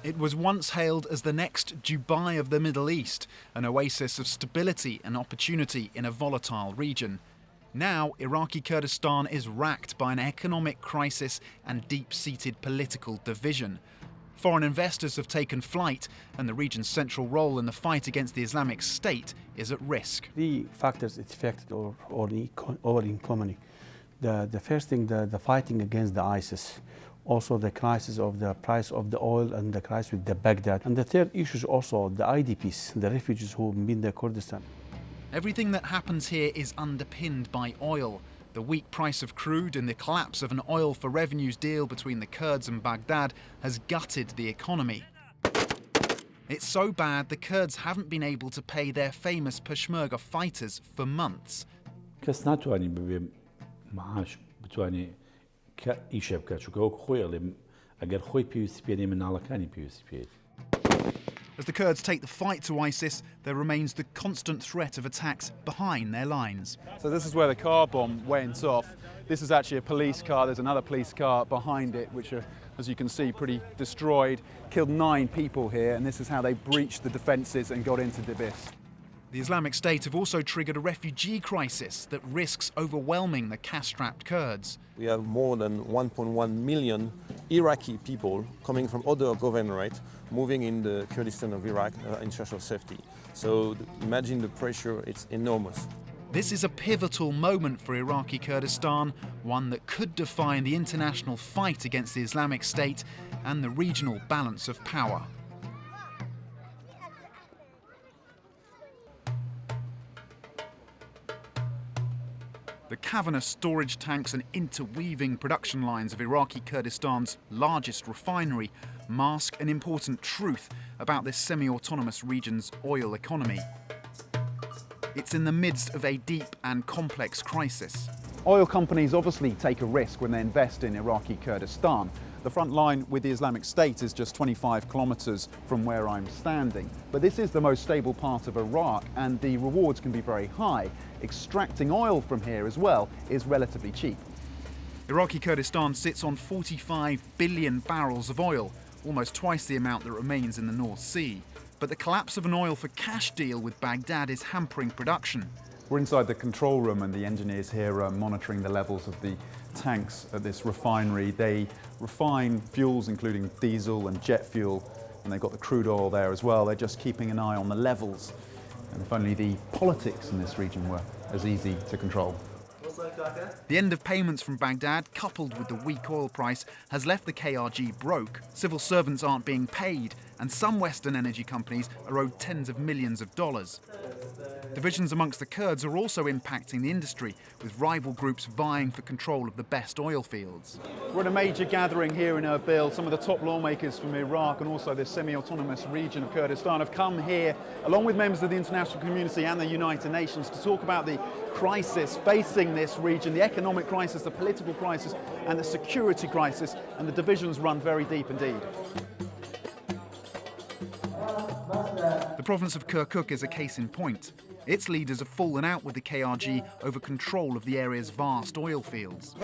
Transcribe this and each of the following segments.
It was once hailed as the next Dubai of the Middle East, an oasis of stability and opportunity in a volatile region. Now, Iraqi Kurdistan is racked by an economic crisis and deep-seated political division. Foreign investors have taken flight, and the region's central role in the fight against the Islamic State is at risk. Three factors affect our economy. The first thing, the fighting against the ISIS. Also the crisis of the price of the oil and the crisis with the Baghdad. And the third issue is also the IDPs, the refugees who have been in Kurdistan. Everything that happens here is underpinned by oil. The weak price of crude and the collapse of an oil for revenues deal between the Kurds and Baghdad has gutted the economy. It's so bad the Kurds haven't been able to pay their famous Peshmerga fighters for months. As the Kurds take the fight to ISIS, there remains the constant threat of attacks behind their lines. So this is where the car bomb went off. This is actually a police car. There's another police car behind it, which are, as you can see, pretty destroyed. Killed 9 people here, and this is how they breached the defences and got into Dibis. The Islamic State have also triggered a refugee crisis that risks overwhelming the cash-strapped Kurds. We have more than 1.1 million Iraqi people coming from other governorates moving in the Kurdistan of Iraq in search of safety. So imagine the pressure, it's enormous. This is a pivotal moment for Iraqi Kurdistan, one that could define the international fight against the Islamic State and the regional balance of power. The cavernous storage tanks and interweaving production lines of Iraqi Kurdistan's largest refinery mask an important truth about this semi-autonomous region's oil economy. It's in the midst of a deep and complex crisis. Oil companies obviously take a risk when they invest in Iraqi Kurdistan. The front line with the Islamic State is just 25 kilometers from where I'm standing. But this is the most stable part of Iraq, and the rewards can be very high. Extracting oil from here as well is relatively cheap. Iraqi Kurdistan sits on 45 billion barrels of oil, almost twice the amount that remains in the North Sea. But the collapse of an oil for cash deal with Baghdad is hampering production. We're inside the control room, and the engineers here are monitoring the levels of the tanks at this refinery. They refine fuels including diesel and jet fuel, and they've got the crude oil there as well. They're just keeping an eye on the levels. And if only the politics in this region were as easy to control. The end of payments from Baghdad, coupled with the weak oil price, has left the KRG broke. Civil servants aren't being paid, and some Western energy companies are owed tens of millions of dollars. Divisions amongst the Kurds are also impacting the industry, with rival groups vying for control of the best oil fields. We're at a major gathering here in Erbil. Some of the top lawmakers from Iraq and also this semi-autonomous region of Kurdistan have come here, along with members of the international community and the United Nations, to talk about the crisis facing this region, the economic crisis, the political crisis and the security crisis, and the divisions run very deep indeed. The province of Kirkuk is a case in point. Its leaders have fallen out with the KRG over control of the area's vast oil fields.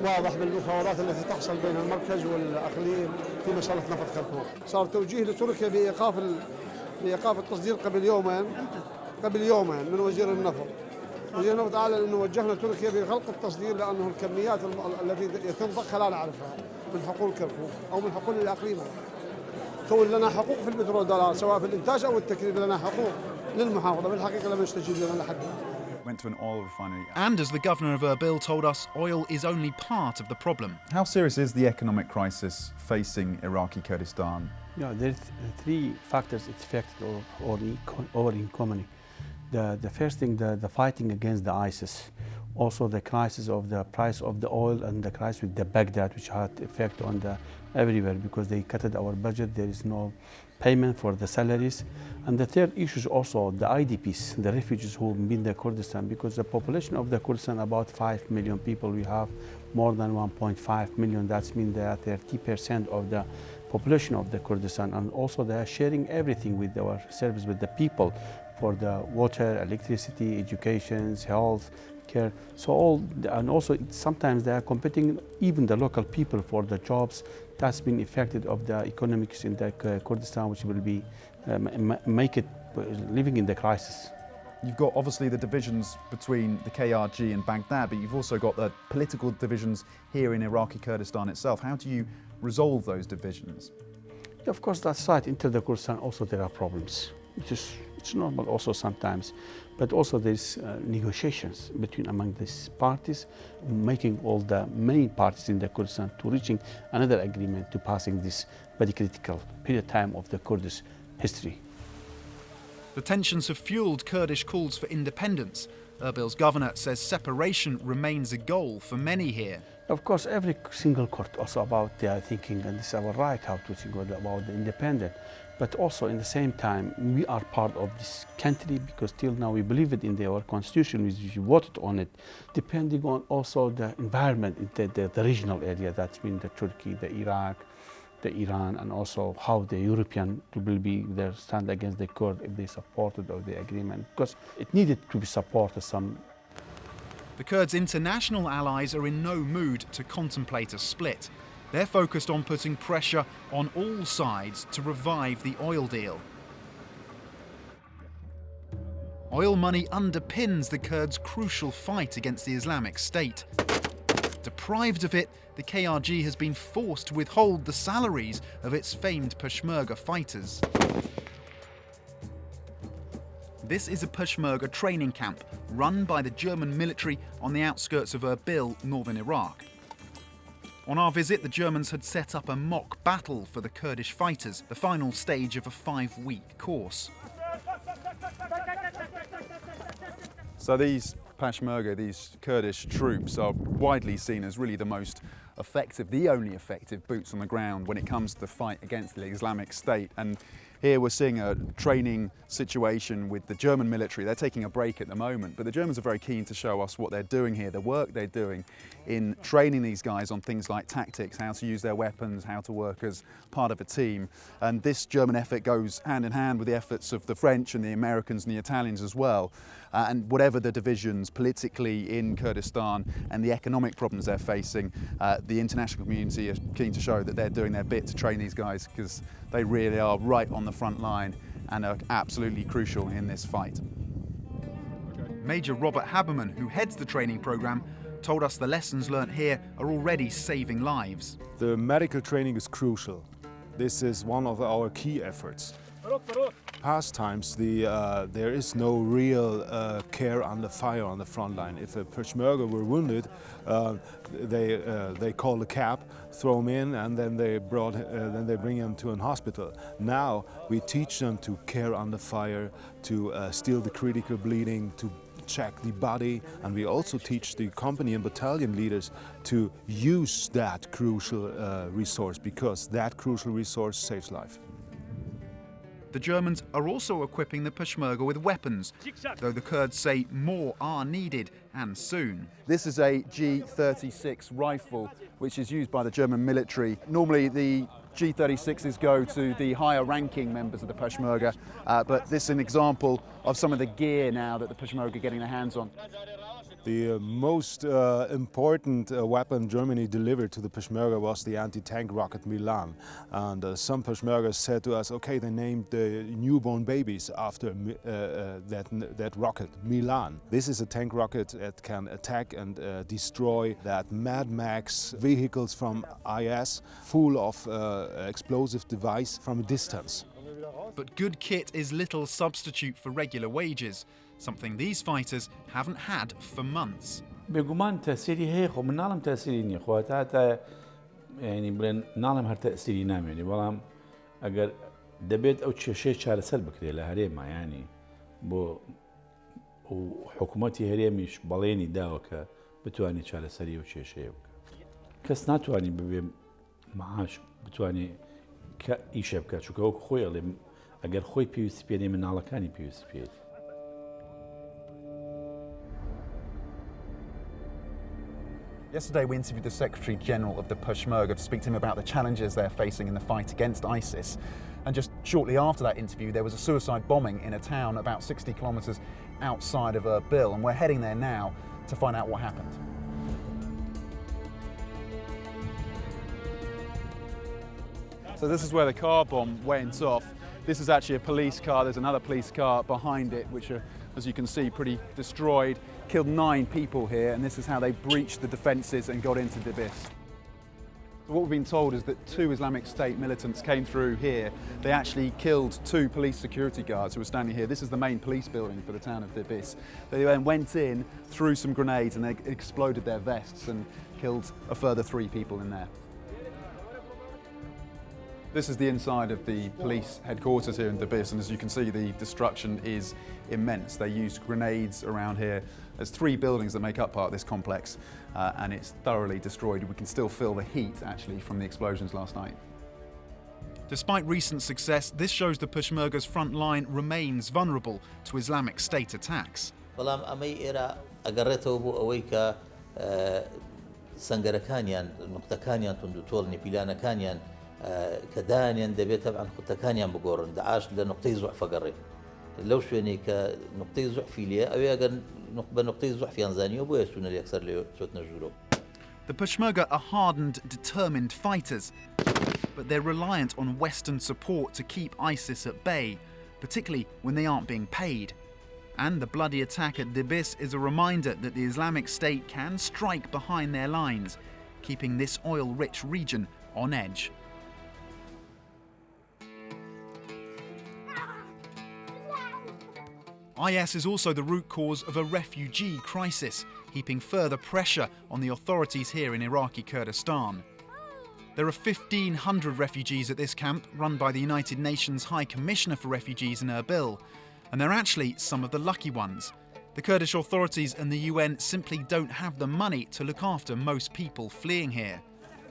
واضح بالمفاوضات التي تحصل بين المركز والأقليم في مسألة نفط كركوك. صار توجيه لتركيا بإيقاف التصدير قبل يومين من وزير النفط. وزير النفط أعلن أنه وجهنا تركيا بغلق التصدير لأنه الكميات التي يتم ضخها لا نعرفها من حقول كركوك أو من حقول الأقليم. كون لنا حقوق في البترول دولار سواء في الإنتاج أو التكرير لنا حقوق للمحافظة بالحقيقة لم يستجيب لنا لحد. Went to an oil refinery. And as the governor of Erbil told us, oil is only part of the problem. How serious is the economic crisis facing Iraqi Kurdistan? Yeah, there are 3 factors that affect our economy. The first thing, the fighting against the ISIS. Also the crisis of the price of the oil and the crisis with the Baghdad, which had effect on the everywhere because they cut our budget. There is no payment for the salaries. And the third issue is also the IDPs, the refugees who have been in Kurdistan, because the population of the Kurdistan about 5 million people. We have more than 1.5 million. That means they are 30% of the population of the Kurdistan, and also they are sharing everything with our service with the people for the water, electricity, education, health, care. So and also sometimes they are competing, even the local people, for the jobs. That's been affected of the economics in the Kurdistan, which will be make it living in the crisis. You've got obviously the divisions between the KRG and Baghdad, but you've also got the political divisions here in Iraqi Kurdistan itself. How do you resolve those divisions? Yeah, of course, that's right. Into the Kurdistan also there are problems. It's normal also sometimes, but also there's negotiations among these parties, making all the main parties in the Kurdistan to reaching another agreement to passing this very critical period of time of the Kurdish history. The tensions have fueled Kurdish calls for independence. Erbil's governor says separation remains a goal for many here. Of course, every single Kurd also about their thinking, and this is our right how to think about the independent. But also in the same time, we are part of this country because till now we believe it in our constitution, we voted on it, depending on also the environment in the regional area, that's been the Turkey, the Iraq, the Iran, and also how the European will be there stand against the Kurd if they supported of the agreement, because it needed to be supported some. The Kurds' international allies are in no mood to contemplate a split. They're focused on putting pressure on all sides to revive the oil deal. Oil money underpins the Kurds' crucial fight against the Islamic State. Deprived of it, the KRG has been forced to withhold the salaries of its famed Peshmerga fighters. This is a Peshmerga training camp run by the German military on the outskirts of Erbil, northern Iraq. On our visit, the Germans had set up a mock battle for the Kurdish fighters, the final stage of a 5-week course. So these Peshmerga, these Kurdish troops, are widely seen as really the most effective, the only effective boots on the ground when it comes to the fight against the Islamic State. And here we're seeing a training situation with the German military. They're taking a break at the moment, but the Germans are very keen to show us what they're doing here, the work they're doing in training these guys on things like tactics, how to use their weapons, how to work as part of a team. And this German effort goes hand in hand with the efforts of the French and the Americans and the Italians as well. And whatever the divisions politically in Kurdistan and the economic problems they're facing, the international community are keen to show that they're doing their bit to train these guys, because they really are right on the front line and are absolutely crucial in this fight. Major Robert Haberman, who heads the training programme, told us the lessons learnt here are already saving lives. The medical training is crucial. This is one of our key efforts. Past times, there is no real care under fire on the front line. If a Peshmerga were wounded, they call a cab, throw him in, and then they bring him to an hospital. Now we teach them to care under fire, to steal the critical bleeding, to check the body, and we also teach the company and battalion leaders to use that crucial resource, because that crucial resource saves life. The Germans are also equipping the Peshmerga with weapons, though the Kurds say more are needed, and soon. This is a G36 rifle, which is used by the German military. Normally the G36s go to the higher ranking members of the Peshmerga, but this is an example of some of the gear now that the Peshmerga are getting their hands on. The most important weapon Germany delivered to the Peshmerga was the anti-tank rocket Milan. And some Peshmergas said to us, okay, they named the newborn babies after that rocket, Milan. This is a tank rocket that can attack and destroy that Mad Max vehicles from IS, full of explosive device from a distance. But good kit is little substitute for regular wages, something these fighters haven't had for months. بگومان تأثیری هی خو من نالم تأثیری نی خو تا يعني بلن نالم هر تأثیری نام يعني والله اگر دبيت او شيء شار سر بكري لهري ما يعني بو وحكومتي هريمش باليني داوكا بتواني شار سري وشيء شيء كس ناتواني ببي معاش بتواني كايشه بكا شو كو خويا اگر خوي بيوس بيني من على كاني بيوس بي. Yesterday we interviewed the Secretary General of the Peshmerga to speak to him about the challenges they're facing in the fight against ISIS. And just shortly after that interview there was a suicide bombing in a town about 60 kilometres outside of Erbil, and we're heading there now to find out what happened. So this is where the car bomb went off. This is actually a police car. There's another police car behind it, which are, as you can see, pretty destroyed. Killed 9 people here, and this is how they breached the defences and got into Dibis. What we've been told is that 2 Islamic State militants came through here. They actually killed 2 police security guards who were standing here. This is the main police building for the town of Dibis. They then went in, threw some grenades, and they exploded their vests and killed a further 3 people in there. This is the inside of the police headquarters here in Dibis, and as you can see, the destruction is immense. They used grenades around here. There's 3 buildings that make up part of this complex, and it's thoroughly destroyed. We can still feel the heat, actually, from the explosions last night. Despite recent success, this shows the Peshmerga's front line remains vulnerable to Islamic State attacks. كدانيان دبي طبعا خطة كانيان بقورن دعاش لنقطة زعفة قري لو شويني كنقطة زعفة ليه أو يجن بنقطة زعفة ينزانيو بويسون اللي أكثر ليه شوت نجولو. The Peshmerga are hardened, determined fighters, but they're reliant on Western support to keep ISIS at bay, particularly when they aren't being paid. And the bloody attack at Dibis is a reminder that the Islamic State can strike behind their lines, keeping this oil-rich region on edge. IS is also the root cause of a refugee crisis, heaping further pressure on the authorities here in Iraqi Kurdistan. There are 1,500 refugees at this camp, run by the United Nations High Commissioner for Refugees in Erbil, and they're actually some of the lucky ones. The Kurdish authorities and the UN simply don't have the money to look after most people fleeing here.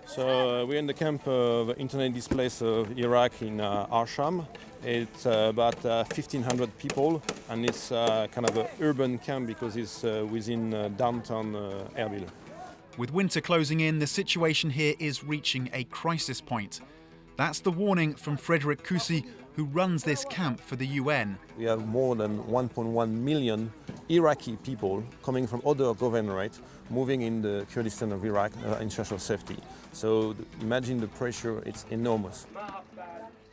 So we're in the camp of internally displaced of Iraq in Arsham. It's about 1,500 people, and it's kind of an urban camp because it's within downtown Erbil. With winter closing in, the situation here is reaching a crisis point. That's the warning from Frederick Kusi, who runs this camp for the UN. We have more than 1.1 million Iraqi people coming from other governorates moving in the Kurdistan of Iraq in search of safety. So imagine the pressure, it's enormous.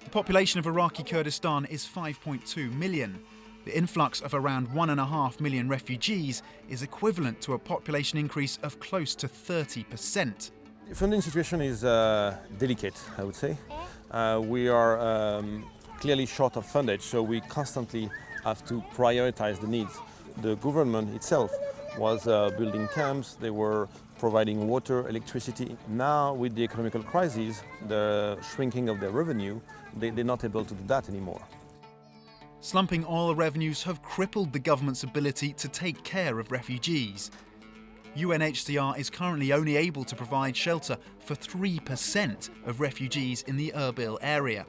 The population of Iraqi Kurdistan is 5.2 million. The influx of around 1.5 million refugees is equivalent to a population increase of close to 30%. The funding situation is delicate, I would say. We are clearly short of fundage, so we constantly have to prioritize the needs. The government itself was building camps, they were providing water, electricity. Now, with the economical crisis, the shrinking of their revenue, they're not able to do that anymore. Slumping oil revenues have crippled the government's ability to take care of refugees. UNHCR is currently only able to provide shelter for 3% of refugees in the Erbil area.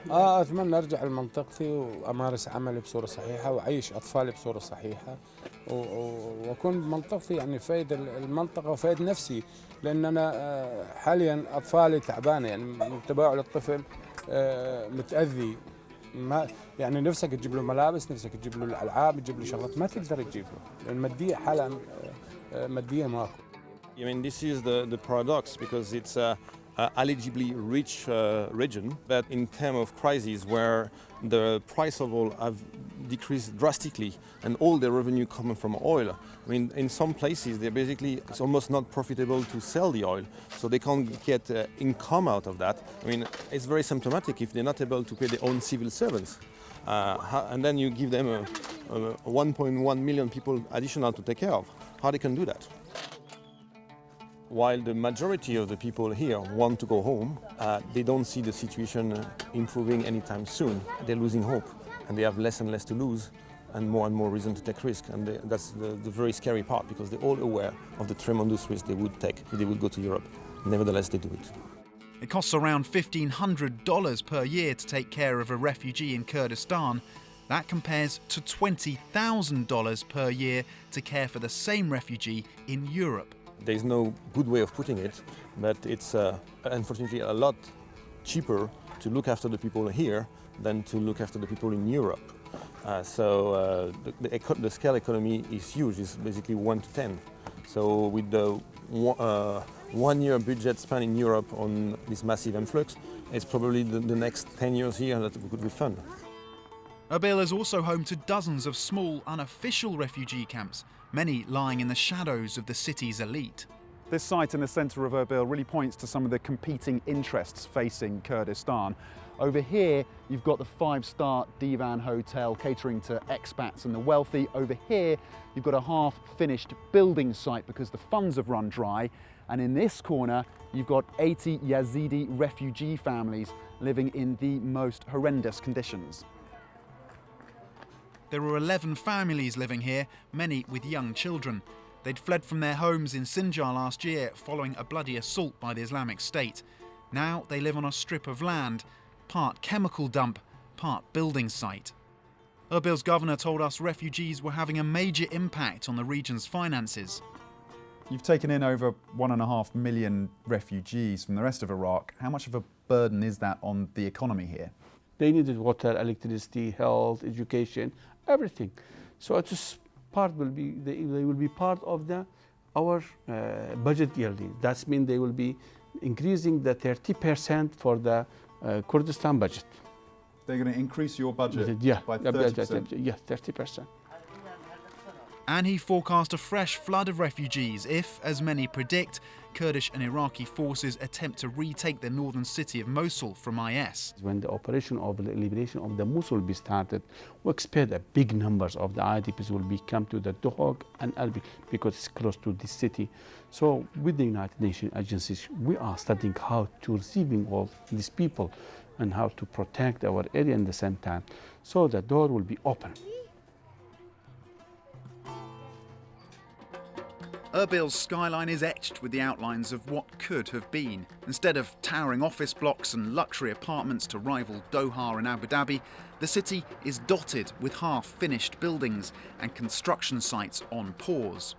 أتمنى أرجع لمنطقتي وأمارس عملي بصورة صحيحة وأعيش أطفالي بصورة صحيحة وأكون بمنطقتي يعني فايد المنطقة وفايد نفسي لأن أنا حاليا أطفالي تعبانة يعني من تباعد الطفل متأذي ما يعني نفسك تجيب له ملابس نفسك تجيب له الألعاب تجيب له شغلات ما تقدر تجيب له المادية حالة مادية ماكو. I mean, this is the paradox because it's a allegedly rich region, but in time of crisis where the price of oil have decreased drastically and all the revenue coming from oil. I mean, in some places, they're basically, it's almost not profitable to sell the oil, so they can't get income out of that. I mean, it's very symptomatic if they're not able to pay their own civil servants. And then you give them 1.1 million people additional to take care of. How they can do that? While the majority of the people here want to go home, they don't see the situation improving anytime soon. They're losing hope, and they have less and less to lose, and more reason to take risk. And that's the very scary part, because they're all aware of the tremendous risk they would take if they would go to Europe. Nevertheless, they do it. It costs around $1,500 per year to take care of a refugee in Kurdistan. That compares to $20,000 per year to care for the same refugee in Europe. There's no good way of putting it, but it's unfortunately a lot cheaper to look after the people here than to look after the people in Europe. So the scale economy is huge. It's basically 1 to 10. So with the 1 year budget spent in Europe on this massive influx, it's probably the next 10 years here that could be fun. Erbil is also home to dozens of small, unofficial refugee camps, many lying in the shadows of the city's elite. This site in the centre of Erbil really points to some of the competing interests facing Kurdistan. Over here, you've got the 5-star Divan Hotel catering to expats and the wealthy. Over here, you've got a half-finished building site because the funds have run dry. And in this corner, you've got 80 Yazidi refugee families living in the most horrendous conditions. There were 11 families living here, many with young children. They'd fled from their homes in Sinjar last year following a bloody assault by the Islamic State. Now they live on a strip of land, part chemical dump, part building site. Erbil's governor told us refugees were having a major impact on the region's finances. You've taken in over 1.5 million refugees from the rest of Iraq. How much of a burden is that on the economy here? They needed water, electricity, health, education, everything. So it's part will be they will be part of our budget yearly. That means they will be increasing the 30% for the Kurdistan budget. They're going to increase your budget by 30%? Yeah, 30%. And he forecast a fresh flood of refugees if, as many predict, Kurdish and Iraqi forces attempt to retake the northern city of Mosul from IS. When the operation of the liberation of the Mosul will be started, we expect that big numbers of the IDPs will come to the Dohuk and Erbil because it's close to this city. So with the United Nations agencies, we are studying how to receiving all these people and how to protect our area at the same time, so the door will be open. Erbil's skyline is etched with the outlines of what could have been. Instead of towering office blocks and luxury apartments to rival Doha and Abu Dhabi, the city is dotted with half-finished buildings and construction sites on pause.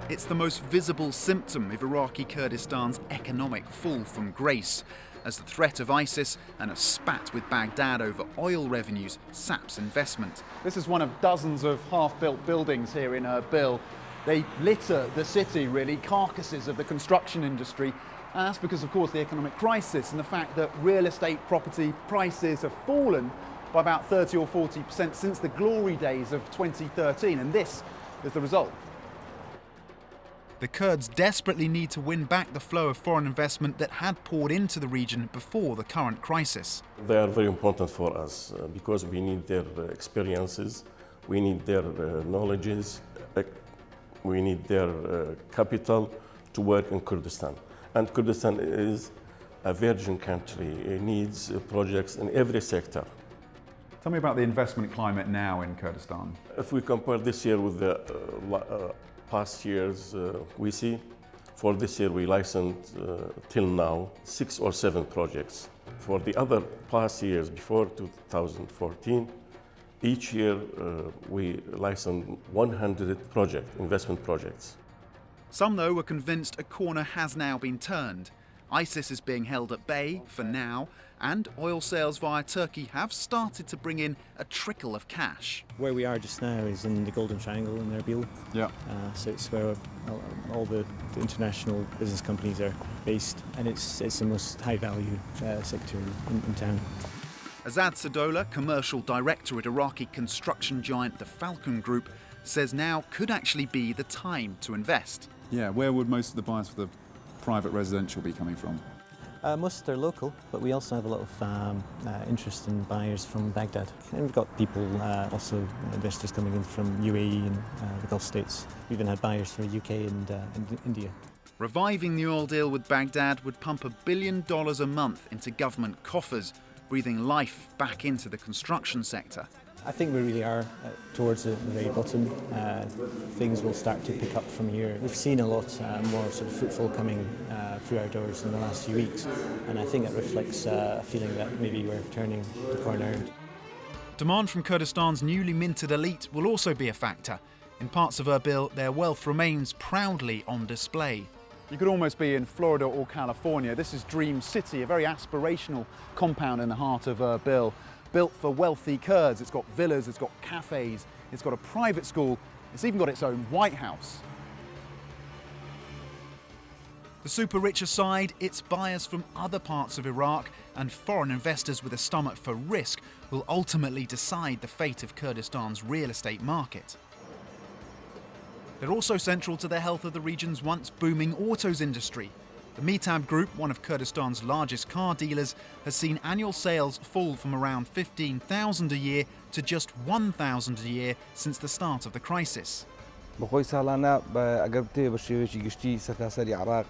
It's the most visible symptom of Iraqi Kurdistan's economic fall from grace, as the threat of ISIS and a spat with Baghdad over oil revenues saps investment. This is one of dozens of half-built buildings here in Erbil. They litter the city, really, carcasses of the construction industry. And that's because, of course, the economic crisis and the fact that real estate property prices have fallen by about 30 or 40% since the glory days of 2013. And this is the result. The Kurds desperately need to win back the flow of foreign investment that had poured into the region before the current crisis. They are very important for us because we need their experiences, we need their knowledges, we need their capital to work in Kurdistan. And Kurdistan is a virgin country. It needs projects in every sector. Tell me about the investment climate now in Kurdistan. If we compare this year with the past years, we see for this year we licensed till now 6 or 7 projects. For the other past years before 2014, each year we licensed 100 investment projects. Some, though, were convinced a corner has now been turned. ISIS is being held at bay for now, and oil sales via Turkey have started to bring in a trickle of cash. Where we are just now is in the Golden Triangle in Erbil. Yeah. So it's where all the international business companies are based, and it's the most high-value sector in town. Azad Sadola, commercial director at Iraqi construction giant the Falcon Group, says now could actually be the time to invest. Yeah, where would most of the buyers for the private residential be coming from? Most are local, but we also have a lot of interest in buyers from Baghdad. And we've got people, also investors coming in from UAE and the Gulf states. We even had buyers from the UK and India. Reviving the oil deal with Baghdad would pump $1 billion a month into government coffers, breathing life back into the construction sector. I think we really are towards the very bottom. Things will start to pick up from here. We've seen a lot more sort of footfall coming through our doors in the last few weeks, and I think it reflects a feeling that maybe we're turning the corner. Demand from Kurdistan's newly minted elite will also be a factor. In parts of Erbil, their wealth remains proudly on display. You could almost be in Florida or California. This is Dream City, a very aspirational compound in the heart of Erbil, built for wealthy Kurds. It's got villas, it's got cafes, it's got a private school, it's even got its own White House. The super-rich aside, it's buyers from other parts of Iraq and foreign investors with a stomach for risk will ultimately decide the fate of Kurdistan's real estate market. They're also central to the health of the region's once booming autos industry. The Mitab Group, one of Kurdistan's largest car dealers, has seen annual sales fall from around 15,000 a year to just 1,000 a year since the start of the crisis. بخوي سالانه اگربتي بشويشي گشتي سرتاسري عراق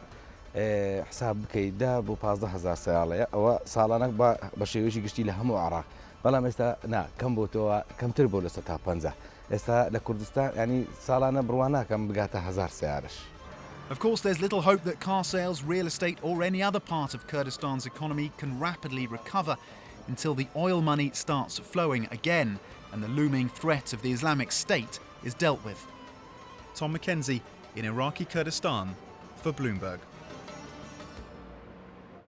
حساب بكي دهب و 15000 سياره او سالانه بشويشي گشتي لهمو عراق بلا مستا نا كم بوتو كم تربو لستا 50 استا لكردستان يعني سالانه بروانا كم بقاتا 1000 سيارش. Of course, there's little hope that car sales, real estate or any other part of Kurdistan's economy can rapidly recover until the oil money starts flowing again and the looming threat of the Islamic State is dealt with. Tom Mackenzie in Iraqi Kurdistan for Bloomberg.